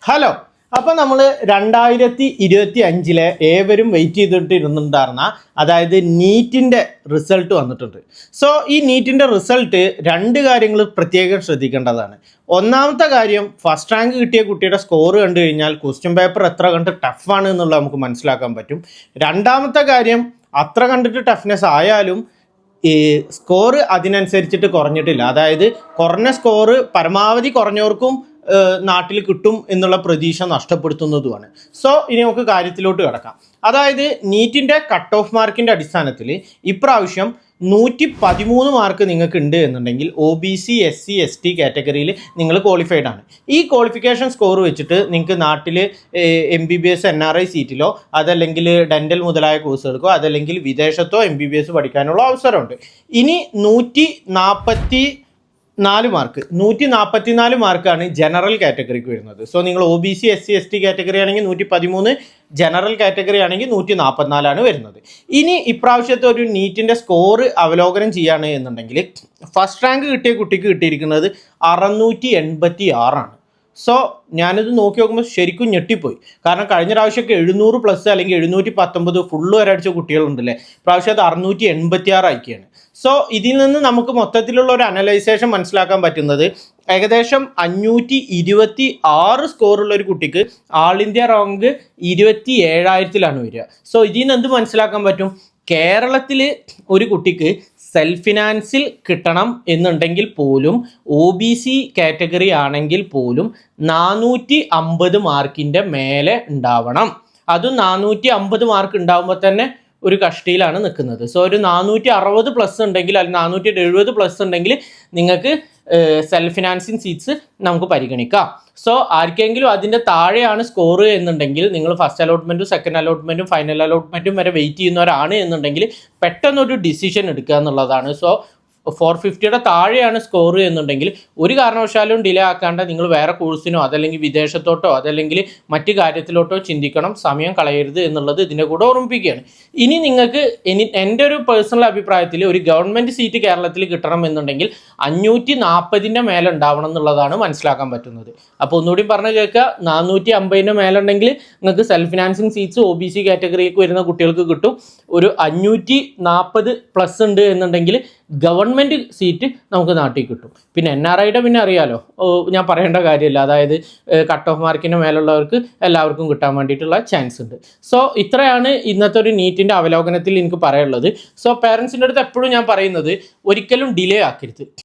Hello, അപ്പോൾ നമ്മൾ 2025 ഏവരും വെയിറ്റ് ചെയ്തിട്ടിരുന്നുണ്ടായിരുന്ന അതായത് നീറ്റിൻ്റെ റിസൾട്ട് വന്നിട്ടുണ്ട്. സോ ഈ നീറ്റിൻ്റെ റിസൾട്ട് രണ്ട് കാര്യങ്ങൾ പ്രത്യേകം ശ്രദ്ധിക്കേണ്ടതാണ്. ഒന്നാമത്തെ കാര്യം, ഫസ്റ്റ് റാങ്ക് കിട്ടിയ കുട്ടിയുടെ സ്കോർ കണ്ടു കഴിഞ്ഞാൽ ക്വസ്റ്റ്യൻ പേപ്പർ എത്ര കണ്ട് ടഫാണ് എന്നുള്ളത് നമുക്ക് മനസ്സിലാക്കാൻ പറ്റും. രണ്ടാമത്തെ കാര്യം, അത്ര കണ്ടിട്ട് ടഫ്നെസ് ആയാലും ഈ സ്കോർ അതിനനുസരിച്ചിട്ട് കുറഞ്ഞിട്ടില്ല. അതായത് കുറഞ്ഞ സ്കോർ പരമാവധി കുറഞ്ഞവർക്കും നാട്ടിൽ കിട്ടും എന്നുള്ള പ്രതീക്ഷ നഷ്ടപ്പെടുത്തുന്നതുമാണ്. സോ ഇനി നമുക്ക് കാര്യത്തിലോട്ട് കിടക്കാം. അതായത് നീറ്റിൻ്റെ കട്ട് ഓഫ് മാർക്കിൻ്റെ അടിസ്ഥാനത്തിൽ ഇപ്രാവശ്യം 113 മാർക്ക് നിങ്ങൾക്ക് ഉണ്ട് എന്നുണ്ടെങ്കിൽ OBC SC ST കാറ്റഗറിയിൽ നിങ്ങൾ ക്വാളിഫൈഡ് ആണ്. ഈ ക്വാളിഫിക്കേഷൻ സ്കോർ വെച്ചിട്ട് നിങ്ങൾക്ക് നാട്ടിൽ MBBS NRI സീറ്റിലോ അതല്ലെങ്കിൽ ഡെൻ്റൽ മുതലായ കോഴ്സുകൾക്കോ അതല്ലെങ്കിൽ വിദേശത്തോ MBBS പഠിക്കാനുള്ള അവസരമുണ്ട്. ഇനി 144 മാർക്കാണ് ജനറൽ കാറ്റഗറിക്ക് വരുന്നത്. സോ നിങ്ങൾ OBC SC ST കാറ്റഗറി ആണെങ്കിൽ 113, ജനറൽ കാറ്റഗറി ആണെങ്കിൽ 144 വരുന്നത്. ഇനി ഇപ്രാവശ്യത്തെ ഒരു നീറ്റിൻ്റെ സ്കോർ അവലോകനം ചെയ്യുകയാണ് എന്നുണ്ടെങ്കിൽ ഫസ്റ്റ് റാങ്ക് കിട്ടിയ കുട്ടിക്ക് കിട്ടിയിരിക്കുന്നത് 686 ആണ്. സോ ഞാനിത് നോക്കി നോക്കുമ്പോൾ ശരിക്കും ഞെട്ടിപ്പോയി. കാരണം കഴിഞ്ഞ പ്രാവശ്യമൊക്കെ 700+ അല്ലെങ്കിൽ 719 ഫുള്ള് വരെ അടിച്ച കുട്ടികളുണ്ടല്ലേ. പ്രാവശ്യം അത് 686 ആയിക്കാണ്. സോ ഇതിൽ നിന്ന് നമുക്ക് മൊത്തത്തിലുള്ള ഒരു അനലൈസേഷൻ മനസ്സിലാക്കാൻ പറ്റുന്നത് ഏകദേശം 526 സ്കോറുള്ള ഒരു കുട്ടിക്ക് ആൾ ഇന്ത്യ റാങ്ക് 27,000 വരിക. സോ ഇതിൽ നിന്ന് എന്ത് മനസ്സിലാക്കാൻ പറ്റും? കേരളത്തിൽ ഒരു കുട്ടിക്ക് സെൽഫ് ഫിനാൻസിൽ കിട്ടണം എന്നുണ്ടെങ്കിൽ പോലും OBC കാറ്റഗറി ആണെങ്കിൽ പോലും 450 മാർക്കിൻ്റെ മേലെ ഉണ്ടാവണം. അതും 450 മാർക്ക് ഉണ്ടാകുമ്പോൾ തന്നെ ഒരു കഷ്ടിയിലാണ് നിൽക്കുന്നത്. സോ ഒരു 460+ ഉണ്ടെങ്കിൽ അല്ലെങ്കിൽ 470+ ഉണ്ടെങ്കിൽ നിങ്ങൾക്ക് സെൽഫ് ഫിനാൻസിങ് സീറ്റ്സ് നമുക്ക് പരിഗണിക്കാം. സോ ആർക്കെങ്കിലും അതിൻ്റെ താഴെയാണ് സ്കോർ എന്നുണ്ടെങ്കിൽ നിങ്ങൾ ഫസ്റ്റ് അലോട്ട്മെൻറ്റും സെക്കൻഡ് അലോട്ട്മെൻറ്റും ഫൈനൽ അലോട്ട്മെൻറ്റും വരെ വെയിറ്റ് ചെയ്യുന്നവരാണ് എന്നുണ്ടെങ്കിൽ പെട്ടെന്നൊരു ഡിസിഷൻ എടുക്കുക എന്നുള്ളതാണ്. സോ 450യുടെ താഴെയാണ് സ്കോർ എന്നുണ്ടെങ്കിൽ ഒരു കാരണവശാലും ഡിലേ ആക്കാണ്ട് നിങ്ങൾ വേറെ കോഴ്സിനോ അതല്ലെങ്കിൽ വിദേശത്തോട്ടോ അതല്ലെങ്കിൽ മറ്റു കാര്യത്തിലോട്ടോ ചിന്തിക്കണം. സമയം കളയരുത് എന്നുള്ളത് ഇതിൻ്റെ കൂടെ ഓർമ്മിപ്പിക്കുകയാണ്. ഇനി നിങ്ങൾക്ക് എൻ്റെ ഒരു പേഴ്സണൽ അഭിപ്രായത്തിൽ ഒരു ഗവൺമെൻറ് സീറ്റ് കേരളത്തിൽ കിട്ടണം എന്നുണ്ടെങ്കിൽ 540 മേലെ ഉണ്ടാവണം എന്നുള്ളതാണ് മനസ്സിലാക്കാൻ പറ്റുന്നത്. അപ്പോൾ ഒന്നുകൂടി പറഞ്ഞ് കേൾക്കുക, 450 മേലുണ്ടെങ്കിൽ നിങ്ങൾക്ക് സെൽഫ് ഫിനാൻസിങ് സീറ്റ്സ് OBC കാറ്റഗറിക്ക് വരുന്ന കുട്ടികൾക്ക് കിട്ടും. ഒരു 540+ ഉണ്ട് എന്നുണ്ടെങ്കിൽ ഗവൺമെൻറ് സീറ്റ് നമുക്ക് നാട്ടിൽ കിട്ടും. പിന്നെ NRIയുടെ പിന്നെ അറിയാലോ, ഞാൻ പറയേണ്ട കാര്യമില്ല. അതായത് കട്ട് ഓഫ് മാർക്കിന് മേലുള്ളവർക്ക് എല്ലാവർക്കും കിട്ടാൻ വേണ്ടിയിട്ടുള്ള ചാൻസ് ഉണ്ട്. സോ ഇത്രയാണ് ഇന്നത്തെ ഒരു നീറ്റിൻ്റെ അവലോകനത്തിൽ എനിക്ക് പറയാനുള്ളത്. സോ പേരൻസിൻ്റെ അടുത്ത് എപ്പോഴും ഞാൻ പറയുന്നത് ഒരിക്കലും ഡിലേ ആക്കരുത്.